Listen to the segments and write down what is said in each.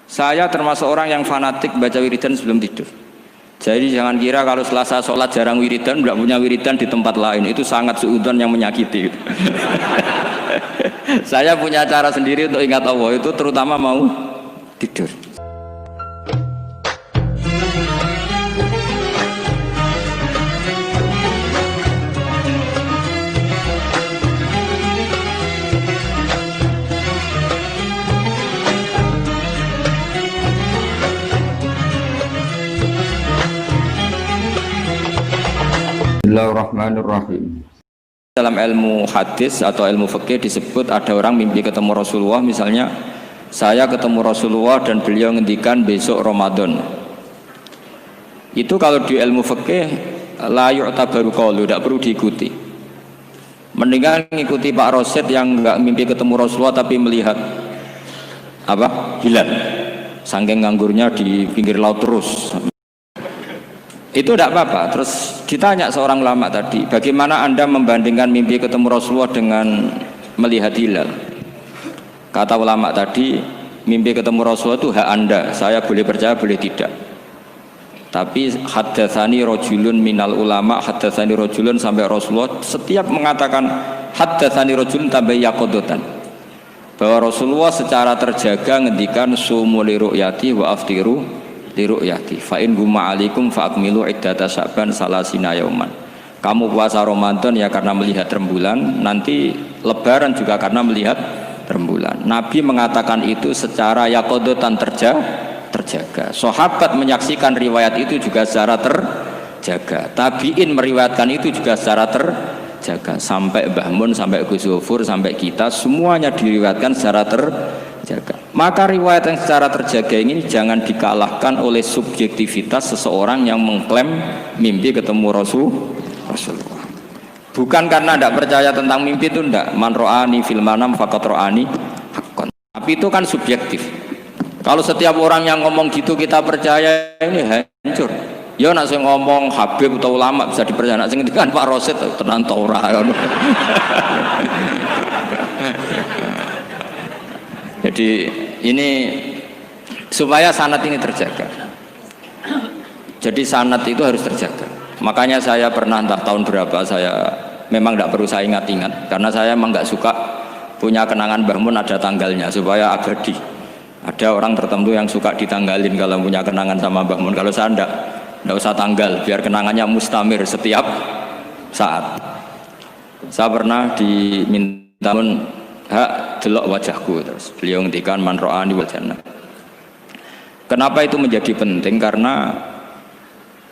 Saya termasuk orang yang fanatik baca wiridan sebelum tidur. Jadi jangan kira kalau Selasa sholat jarang wiridan, tidak punya wiridan di tempat lain, itu sangat suudzon yang menyakiti. Saya punya cara sendiri untuk ingat Allah, itu terutama mau tidur. Bismillahirrahmanirrahim. Dalam ilmu hadis atau ilmu fikih disebut ada orang mimpi ketemu Rasulullah, misalnya saya ketemu Rasulullah dan beliau ngendikan besok Ramadan. Itu kalau di ilmu fikih la yu'tabaru qaulu, tidak perlu diikuti. Mendingan ngikuti Pak Rosid yang enggak mimpi ketemu Rasulullah tapi melihat apa? Hilal. Saking nganggurnya di pinggir laut terus. Itu tidak apa-apa. Terus ditanya seorang ulama tadi, bagaimana Anda membandingkan mimpi ketemu Rasulullah dengan melihat hilal? Kata ulama tadi, mimpi ketemu Rasulullah itu hak Anda, saya boleh percaya boleh tidak. Tapi haddatsani rajulun minal ulama, haddatsani rajulun sampai Rasulullah setiap mengatakan haddatsani rajulun tambah yaqadatan, bahwa Rasulullah secara terjaga ngendikan sumu li ru'yati wa aftiru liru'yati fa in gumma alaikum fa akmilu iddata sya'ban salasina yauman. Kamu puasa Ramadan ya karena melihat rembulan, nanti lebaran juga karena melihat rembulan. Nabi mengatakan itu secara yaqadatan terjaga. Sahabat menyaksikan riwayat itu juga secara terjaga. Tabi'in meriwayatkan itu juga secara terjaga. Sampai Mbah Mun, sampai Gus Zufur, sampai kita semuanya diriwayatkan secara terjaga. Maka riwayat yang secara terjaga ini jangan dikalahkan oleh subjektivitas seseorang yang mengklaim mimpi ketemu Rasulullah. Bukan karena tidak percaya tentang mimpi itu, tidak. Man ro'ani fil manam faqad ro'ani haqqan. Tapi itu kan subjektif. Kalau setiap orang yang ngomong gitu kita percaya, ini hancur. Ya nak sing ngomong Habib atau ulama bisa dipercaya, nak sing ngendikan Pak Rosid tenan ta ora. Jadi ini supaya sanad ini terjaga. Jadi sanad itu harus terjaga. Makanya saya pernah entah tahun berapa, saya memang tidak perlu saya ingat-ingat karena saya memang nggak suka punya kenangan Mbah Mun ada tanggalnya supaya abadi. Ada orang tertentu yang suka ditanggalin kalau punya kenangan sama Mbah Mun. Kalau saya enggak usah tanggal, biar kenangannya mustamir setiap saat. Saya pernah diminta hak delok wajahku, terus beliau ngendikan man ro'ani wal jannah. Kenapa itu menjadi penting? Karena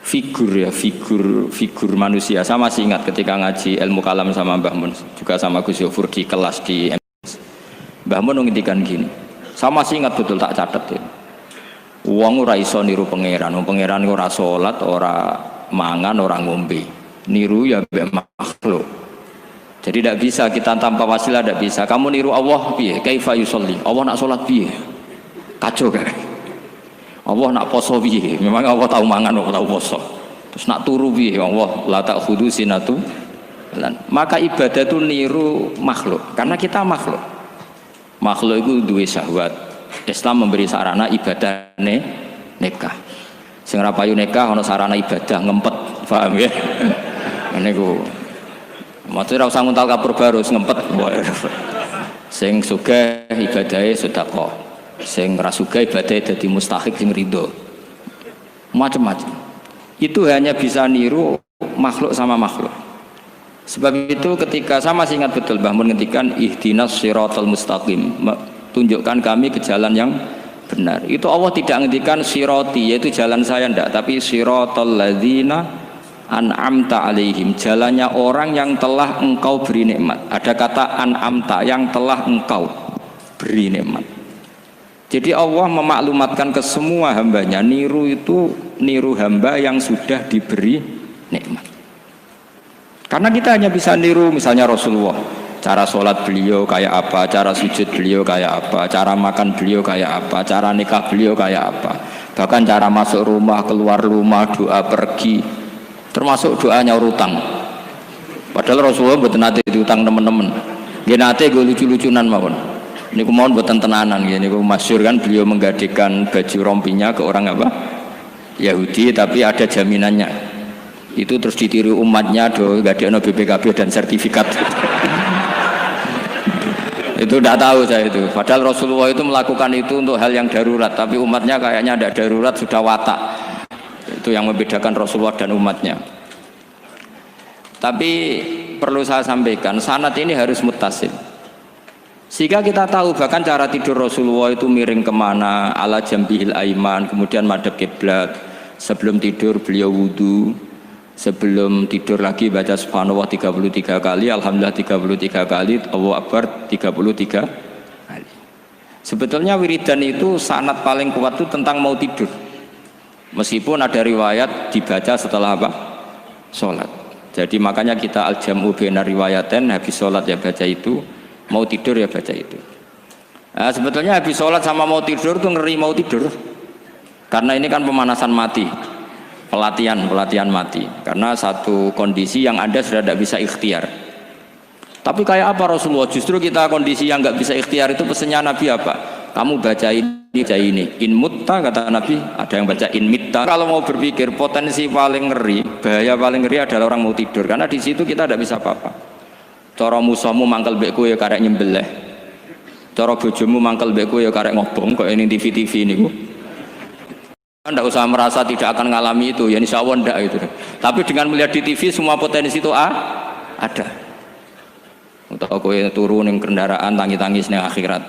figur manusia. Saya masih ingat ketika ngaji ilmu kalam sama Mbah Mun, juga sama Gus Zufur di kelas di MS. Mbah Mun ngendikan gini, saya masih ingat betul, tak catet ya. Wong ora iso niru pangeran, wong pangeran ora salat, ora mangan, ora ngombe. Niru ya mbek makhluk. Jadi tidak bisa kita tanpa wasilah, tidak bisa. Kamu niru Allah piye? Kaifa yusolli? Allah nak sholat piye? Kacau kan? Allah nak poso piye? Memang Allah tahu mangan, Allah tahu poso. Terus nak turu piye? Allah la ta'khudhu sinatu. Maka ibadah itu niru makhluk. Karena kita makhluk. Makhluk itu duwe syahwat. Islam memberi sarana ibadah nikah. Sing ra payu nikah ana sarana ibadah ngempet, paham ya? Ngene ku. Maksudnya usah nguntal kapur baru ngempet. Sing sugih ibadahe sedekah, sing ra sugih ibadahe dadi mustahik sing ridho. Macam-macam. Itu hanya bisa niru makhluk sama makhluk. Sebab itu ketika saya masih ingat betul Mbah Mun ngendikan ihdinas siratal mustaqim, tunjukkan kami ke jalan yang benar. Itu Allah tidak ngendikan sirati, yaitu jalan saya ndak, tapi siratal ladzina an'amta alaihim, jalannya orang yang telah engkau beri nikmat. Ada kata an'amta, yang telah engkau beri nikmat. Jadi Allah memaklumatkan ke semua hambanya, niru itu niru hamba yang sudah diberi nikmat. Karena kita hanya bisa niru misalnya Rasulullah, cara sholat beliau kayak apa, cara sujud beliau kayak apa, cara makan beliau kayak apa, cara nikah beliau kayak apa, bahkan cara masuk rumah, keluar rumah, doa pergi, termasuk doanya utang. Padahal Rasulullah mboten nate diutang teman-teman. Nggih nate go lucu-lucunan mawon. Ini mau buatan tenanan ya, ini masyhur kan beliau menggadekan baju rompinya ke orang apa? Yahudi, tapi ada jaminannya. Itu terus ditiru umatnya do gadekno BPKB dan sertifikat. Itu tidak tahu saya itu. Padahal Rasulullah itu melakukan itu untuk hal yang darurat, tapi umatnya kayaknya ada darurat sudah watak. Itu yang membedakan Rasulullah dan umatnya. Tapi perlu saya sampaikan, sanad ini harus muttasil. Sehingga kita tahu bahkan cara tidur Rasulullah itu miring kemana, ala jambihil aiman, kemudian madhab kiblat. Sebelum tidur beliau wudu, sebelum tidur lagi baca subhanallah 33 kali, alhamdulillah 33 kali, Allahu akbar 33 kali. Sebetulnya wiridan itu sanad paling kuat itu tentang mau tidur. Meskipun ada riwayat dibaca setelah apa? Sholat. Jadi makanya kita al-jam'u baina riwayaten, habis sholat ya baca itu, mau tidur ya baca itu. Nah, sebetulnya habis sholat sama mau tidur tuh ngeri mau tidur. Karena ini kan pemanasan mati, pelatihan mati. Karena satu kondisi yang Anda sudah tidak bisa ikhtiar. Tapi kayak apa Rasulullah? Justru kita kondisi yang nggak bisa ikhtiar itu pesannya Nabi apa? Kamu baca ini. In mutta kata Nabi, ada yang baca in mitta. Kalau mau berpikir potensi paling ngeri, bahaya paling ngeri adalah orang mau tidur. Karena di situ kita tidak bisa apa-apa. Cara musuhmu mangkel bekku ya karek nyembelih. Cara bojomu mangkel bekku ya karek ngobong kok ini TV ini. Anda usah merasa tidak akan mengalami itu, ya insya Allah enggak itu. Tapi dengan melihat di TV semua potensi itu ada. Untuk aku turun yang kendaraan tangis-tangis ning akhirat.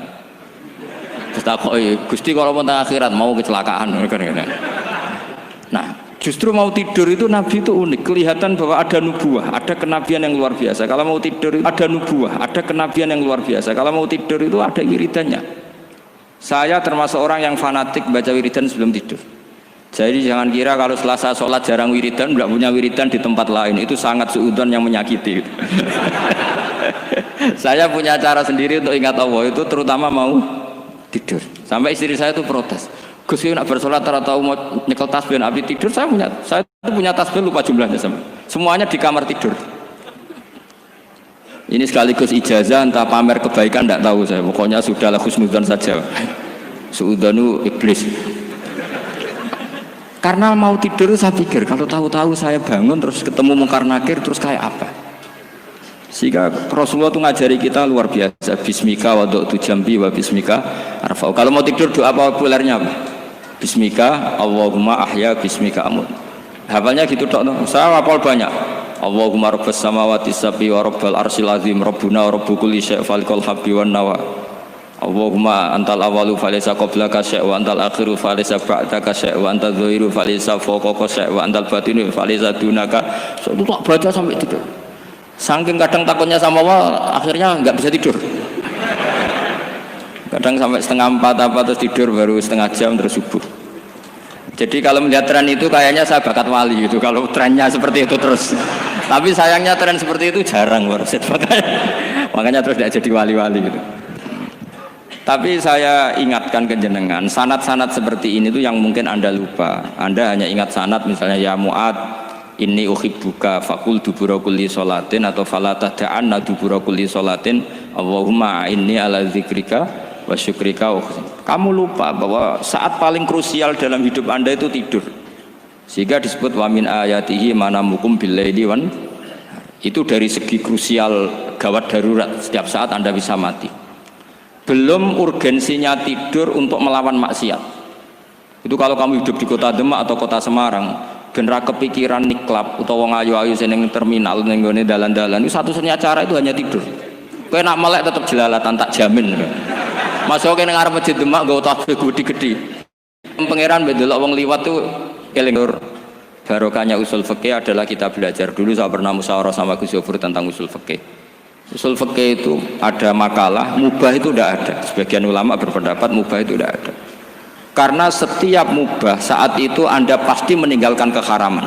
Terus tak Gusti kalau mau akhirat mau kecelakaan. Nah, justru mau tidur itu Nabi itu unik, kelihatan bahwa ada nubuah, ada kenabian yang luar biasa. Kalau mau tidur itu ada nubuah, ada kenabian yang luar biasa. Kalau mau tidur itu ada wiridannya. Saya termasuk orang yang fanatik baca wiridan sebelum tidur. Jadi jangan kira kalau selasa sholat jarang wiridan, tidak punya wiridan di tempat lain, itu sangat suudzon yang menyakiti. Saya punya cara sendiri untuk ingat Allah itu, terutama mau tidur. Sampai istri saya itu protes. Gus nak bersolat tahu mau nyekel tasbih abdi tidur. Saya itu punya tasbih lupa jumlahnya semuanya di kamar tidur. Ini sekaligus ijazah entah pamer kebaikan tidak tahu saya. Pokoknya sudahlah husnudzon saja. Suudzonu iblis. Karena mau tidur saya pikir kalau tahu-tahu saya bangun terus ketemu mungkar nakir terus kayak apa. Sehingga Rasulullah itu ngajari kita luar biasa. Bismika wadu'tu jambi wa bismika arfa'u. Kalau mau tidur doa populernya apa? Bismika Allahumma ahya bismika amut. Hafalnya gitu dok. Saya hafal banyak. Allahumma rabbas samawati sab'i wa rabbal arsyil azim rabbuna wa rabbu kulli syai' falikul habbi wan nawa. Allahumma antal awalu falaysa qablaka syai' wa antal akhiru falaysa ba'daka syai' wa antal dhahiru falaysa fawqaka syai' wa antal batinu falaysa dunaka. So, itu tak baca sampai tidur. Saking kadang takutnya sama Allah, akhirnya nggak bisa tidur. Kadang sampai 3:30 apa terus tidur baru setengah jam terus subuh. Jadi kalau melihat tren itu kayaknya saya bakat wali gitu. Kalau trennya seperti itu terus. Tapi sayangnya tren seperti itu jarang warset makanya terus tidak jadi wali-wali gitu. Tapi saya ingatkan ke jenengan, sanad-sanad seperti ini tuh yang mungkin Anda lupa. Anda hanya ingat sanad misalnya ya Mu'ad inni uhibbuka faqul dubura kulli sholatin atau fala tad'anna dubura kulli sholatin Allahumma inni ala dzikrika wa syukrika. Kamu lupa bahwa saat paling krusial dalam hidup Anda itu tidur. Sehingga disebut wa min ayatihi manamukum billaili wan. Itu dari segi krusial gawat darurat, setiap saat Anda bisa mati. Belum urgensinya tidur untuk melawan maksiat. Itu kalau kamu hidup di kota Demak atau kota Semarang, genera kepikiran niklap atau wong ayu-ayu seneng terminal ning gone dalan-dalan itu satu-satunya cara itu hanya tidur. Kowe nak melek tetap jelalatan tak jamin. Masuk ke ngarep masjid Demak nggo tasbih gede-gede. Pangeran ndelok wong liwat tuh eling. Barokahnya usul fikih adalah kita belajar dulu. Saya pernah musyawarah sama Gus Yofur tentang usul fikih. Usul fikih itu ada makalah mubah itu tidak ada. Sebagian ulama berpendapat mubah itu tidak ada. Karena setiap mubah saat itu Anda pasti meninggalkan keharaman.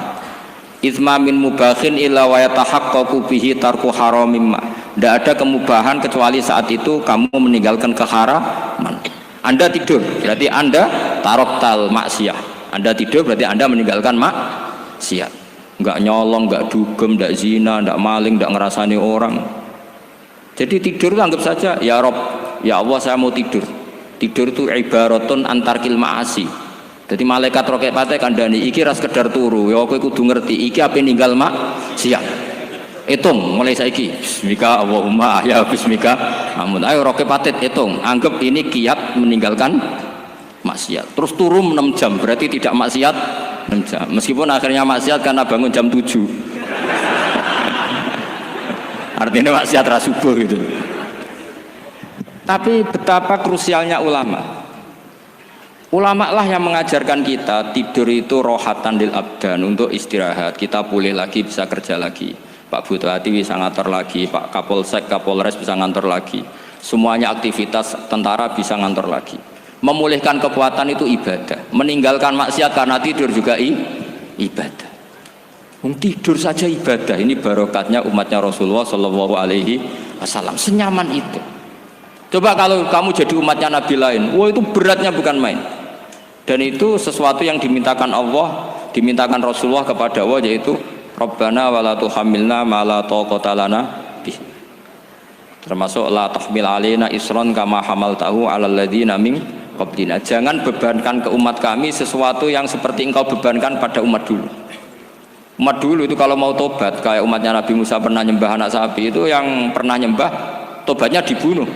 Itsma min mubahin illa wa yatahaqqaqu bihi tarku haramim. Tidak ada kemubahan kecuali saat itu kamu meninggalkan keharaman. Anda tidur berarti Anda taroktal maksiyah. Anda tidur berarti Anda meninggalkan maksiat. Enggak nyolong, enggak dugem, enggak zina, enggak maling, enggak ngerasani orang. Jadi tidur itu anggap saja ya Rob ya Allah saya mau tidur. Tidur itu ibaratun antarkil ma'asi. Jadi malaikat roket pate kandani iki ras sekedar turu. Ya kowe kudu ngerti iki ape ninggal maksiat. Hitung mulai saiki. Bismika Allahumma ya bismika. Amun ayo roket pate hitung. Anggap ini kiat meninggalkan maksiat. Terus turu 6 jam berarti tidak maksiat 6 jam. Meskipun akhirnya maksiat karena bangun jam 7. Artinya maksiat ra subuh gitu. Tapi betapa krusialnya ulama. Ulama lah yang mengajarkan kita tidur itu rohatan lil abdan, untuk istirahat. Kita pulih lagi, bisa kerja lagi. Pak Bupati bisa ngantor lagi, Pak Kapolsek, Kapolres bisa ngantor lagi. Semuanya aktivitas tentara bisa ngantor lagi. Memulihkan kekuatan itu ibadah. Meninggalkan maksiat karena tidur juga ibadah. Tidur saja ibadah. Ini barokatnya umatnya Rasulullah Shallallahu Alaihi Wasallam. Senyaman itu. Coba kalau kamu jadi umatnya Nabi lain, wah itu beratnya bukan main. Dan itu sesuatu yang dimintakan Allah, dimintakan Rasulullah kepada Allah, yaitu Rabbana wa la tuhammilna ma la taqata lana bih. Termasuk la tahmil alaina isron kama hamaltahu 'alal ladzina min qablina. Jangan bebankan ke umat kami sesuatu yang seperti engkau bebankan pada umat dulu. Umat dulu itu kalau mau tobat, kayak umatnya Nabi Musa pernah nyembah anak sapi, itu yang pernah nyembah tobatnya dibunuh.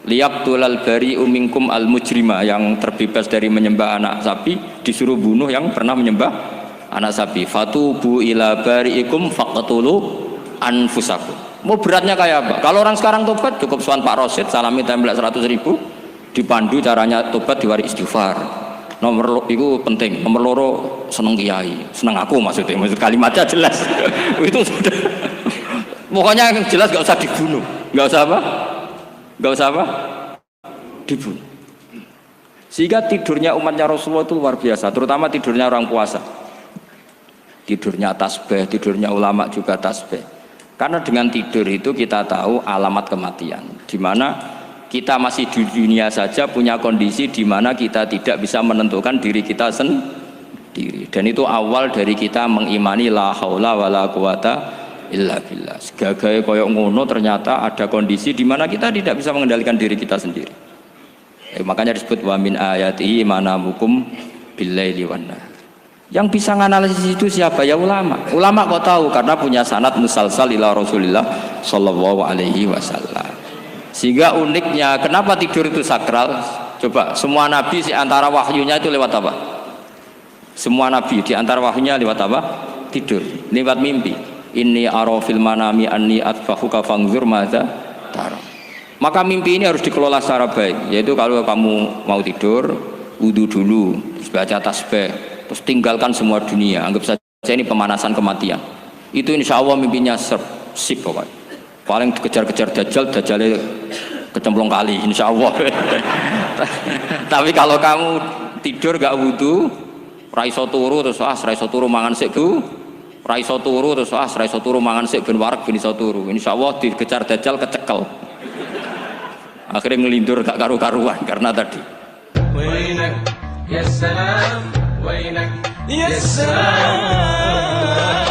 Liyaqtulal bari'u minkum al mujrima, yang terbebas dari menyembah anak sapi disuruh bunuh yang pernah menyembah anak sapi. Fatubu ila bari'ikum faqtulu anfusakum. Mau beratnya kayak apa? Kalau orang sekarang tobat cukup soal Pak Rosid salami template 100.000, dipandu caranya tobat diwari istighfar. Nomor itu penting. Nomor loro seneng kiai, seneng aku maksudnya. Maksud kalimatnya jelas. Itu sudah. Pokoknya yang jelas gak usah dibunuh, gak usah apa? Gak usah apa? Dibunuh. Sehingga tidurnya umatnya Rasulullah itu luar biasa, terutama tidurnya orang puasa. Tidurnya tasbih, tidurnya ulama juga tasbih. Karena dengan tidur itu kita tahu alamat kematian. Di mana kita masih di dunia saja punya kondisi di mana kita tidak bisa menentukan diri kita sendiri. Dan itu awal dari kita mengimani la haula wala quwata illa billah. Segagai koyok ngono ternyata ada kondisi di mana kita tidak bisa mengendalikan diri kita sendiri. Makanya disebut wa min ayatihi manamukum billaili wan nahar. Yang bisa menganalisis itu siapa? Ya ulama. Ulama kok tahu karena punya sanad musalsal ila Rasulillah sallallahu alaihi wasallam. Sehingga uniknya kenapa tidur itu sakral? Coba semua nabi di antara wahyunya itu lewat apa? Semua nabi di antara wahyunya lewat apa? Tidur, lewat mimpi. Inni ara fil manami anni atfahuka fanzur madza tara. Maka mimpi ini harus dikelola secara baik, yaitu kalau kamu mau tidur, wudu dulu, terus baca tasbih, terus tinggalkan semua dunia, anggap saja ini pemanasan kematian. Itu insya Allah mimpinya sip pokoknya. Paling dikejar-kejar dajjalnya kecemplung kali, insya Allah. Tapi kalau kamu tidur gak wudu, raiso turu terus raiso turu mangan sik Bu. Raiso turu terus raiso turu mangan sik ben wareg ben iso turu. Insyaallah dikejar dajjal kecekel. Akhirnya ngelindur gak karu-karuan karena tadi. Wainak ya salam, wainak ya salam.